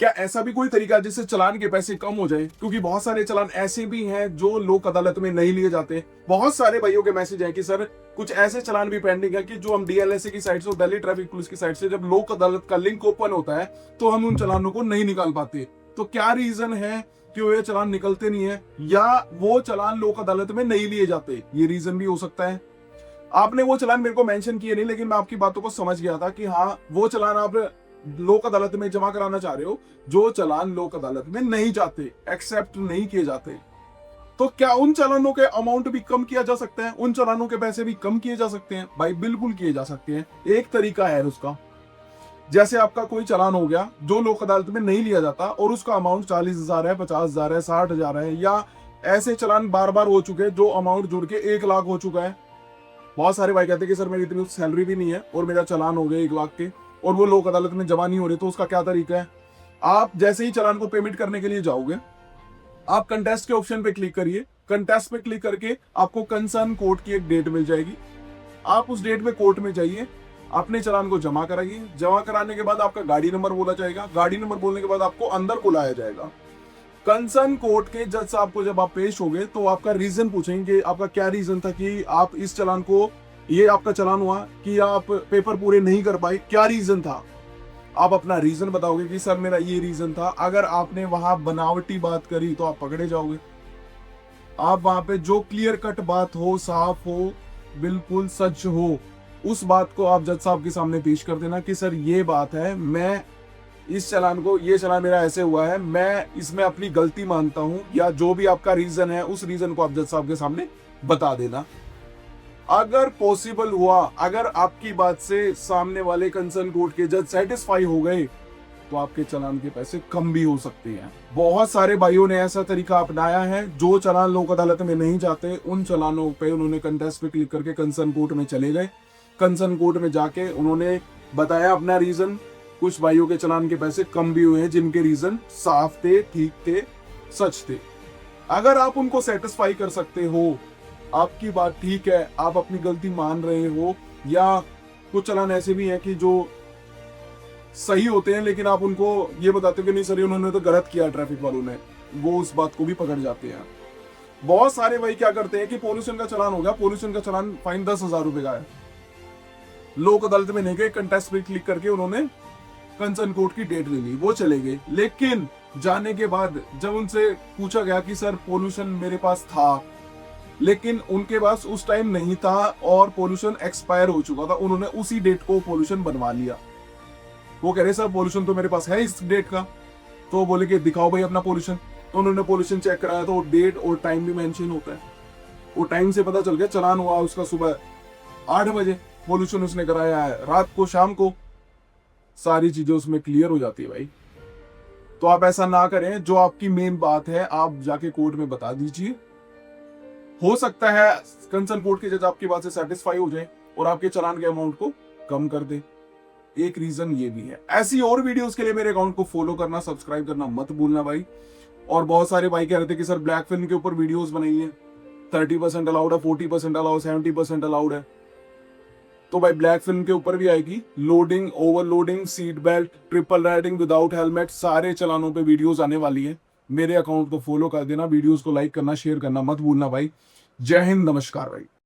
क्या ऐसा भी कोई तरीका है जिससे चालान के पैसे कम हो जाए? क्योंकि बहुत सारे चालान ऐसे भी हैं जो लोक अदालत में नहीं लिए जाते। बहुत सारे भाइयों के मैसेज हैं कि सर कुछ ऐसे चालान भी पेंडिंग है कि जो हम डीएलएसए की साइड से और दिल्ली ट्रैफिक पुलिस की साइड से जब लोक अदालत का लिंक ओपन होता है तो हम उन चालानों को नहीं निकाल पाते। तो क्या रीजन है कि वो ये चालान निकलते नहीं है, या वो चालान लोक अदालत में नहीं लिए जाते? ये रीजन भी हो सकता है। आपने वो चालान मेरे को मेंशन किए नहीं, लेकिन मैं आपकी बातों को समझ गया था कि हाँ, वो चालान आप लोक अदालत में जमा कराना चाह रहे हो जो चालान लोक अदालत में नहीं जाते, एक्सेप्ट नहीं किए जाते। तो क्या उन चालानों के अमाउंट भी कम किया जा सकता है? उन चालानों के पैसे भी कम किए जा सकते हैं? भाई बिल्कुल किए जा सकते हैं। एक तरीका है उसका, जैसे आपका कोई चालान हो गया जो लोक अदालत में नहीं लिया जाता और उसका अमाउंट 40,000 है, 50,000 है, 60,000 है, या ऐसे चालान बार बार हो चुके हैं जो अमाउंट जुड़ के 1 लाख हो चुका है। बहुत सारे भाई कहते हैं कि सर मेरी इतनी सैलरी भी नहीं है और मेरा चालान हो गया 1 लाख के और वो लोक अदालत में जमा नहीं हो रहे, तो उसका क्या तरीका है? आप जैसे ही चालान को पेमेंट करने के लिए जाओगे, आप कंटेस्ट के ऑप्शन पे क्लिक करिए। कंटेस्ट पे क्लिक करके आपको कंसर्न कोर्ट की एक डेट मिल जाएगी। आप उस डेट पे कोर्ट में जाइए, अपने चालान को जमा कराइए। जमा कराने के बाद आपका गाड़ी नंबर बोला जाएगा। गाड़ी नंबर बोलने के बाद आपको अंदर बुलाया जाएगा। कंसर्न कोर्ट के जज साहब को जब आप पेश होगे तो आपका रीजन पूछेंगे, आपका क्या रीजन था कि आप इस चालान को, ये आपका चालान हुआ कि आप पेपर पूरे नहीं कर पाए, क्या रीजन था? आप अपना रीजन बताओगे कि सर मेरा ये रीजन था। अगर आपने वहां बनावटी बात करी तो आप पकड़े जाओगे। आप वहां पे जो क्लियर कट बात हो, साफ हो, बिल्कुल सच हो, उस बात को आप जज साहब के सामने पेश कर देना कि सर ये बात है, मैं इस चालान को, ये चालान मेरा ऐसे हुआ है, मैं इसमें अपनी गलती मानता हूं, या जो भी आपका रीजन है उस रीजन को आप जज साहब के सामने बता देना। अगर पॉसिबल हुआ, अगर आपकी बात से सामने वाले कंसर्न कोर्ट के जज सेटिस्फाई हो गए तो आपके चालान के पैसे कम भी हो सकते हैं। बहुत सारे भाइयों ने ऐसा तरीका अपनाया है, जो चालान लोक अदालत में नहीं जाते उन चालानों पे उन्होंने कंटेस्ट पे क्लिक करके कंसर्न कोर्ट में चले गए। कंसर्न कोर्ट में जाके उन्होंने बताया अपना रीजन। कुछ भाइयों के चालान के पैसे कम भी हुए हैं जिनके रीजन साफ थे, ठीक थे, सच थे। अगर आप उनको सेटिस्फाई कर सकते हो, आपकी बात ठीक है, आप अपनी गलती मान रहे हो, या कुछ चालान ऐसे भी हैं कि जो सही होते हैं लेकिन आप उनको ये बताते हो कि नहीं सर उन्होंने तो गलत किया ट्रैफिक वालों ने, वो उस बात को भी पकड़ जाते हैं। बहुत सारे भाई क्या करते हैं कि पोल्यूशन का चालान हो गया, पोल्यूशन का चालान फाइन 10,000 रुपए का है, लोक अदालत में नहीं गए, कंटेस्ट पे क्लिक करके उन्होंने कंसर्न कोर्ट की डेट ले ली, वो चले गए। लेकिन जाने के बाद जब उनसे पूछा गया कि सर पोल्यूशन मेरे पास था, लेकिन उनके पास उस टाइम नहीं था और पोल्यूशन एक्सपायर हो चुका था, उन्होंने उसी डेट को पोल्यूशन बनवा लिया। वो कह रहे सर पोल्यूशन तो मेरे पास है इस डेट का, तो बोले कि दिखाओ भाई अपना पोल्यूशन। तो उन्होंने पोल्यूशन चेक कराया तो डेट और टाइम भी मेंशन होता है। वो टाइम से पता चल गया चालान हुआ उसका सुबह 8 बजे, पोल्यूशन उसने कराया है रात को, शाम को। सारी चीजें उसमें क्लियर हो जाती है भाई। तो आप ऐसा ना करें, जो आपकी मेन बात है आप जाके कोर्ट में बता दीजिए। हो सकता है कंसर्न कोर्ट के जज आपकी बात से सेटिस्फाई हो जाए और आपके चालान के अमाउंट को कम कर दे। एक रीजन ये भी है। ऐसी और वीडियोस के लिए मेरे अकाउंट को फॉलो करना, सब्सक्राइब करना मत भूलना भाई। और बहुत सारे भाई कह रहे थे कि सर ब्लैक फिल्म के ऊपर वीडियोस बनाइए, 30% अलाउड है, 40% अलाउड, 70% अलाउड है। तो भाई ब्लैक फिल्म के ऊपर भी आएगी, loading, overloading, seat belt, triple riding without helmet, सारे चलानों पे वीडियोस आने वाली है। मेरे अकाउंट को फॉलो कर देना, वीडियोस को लाइक करना, शेयर करना मत भूलना भाई। जय हिंद, नमस्कार भाई।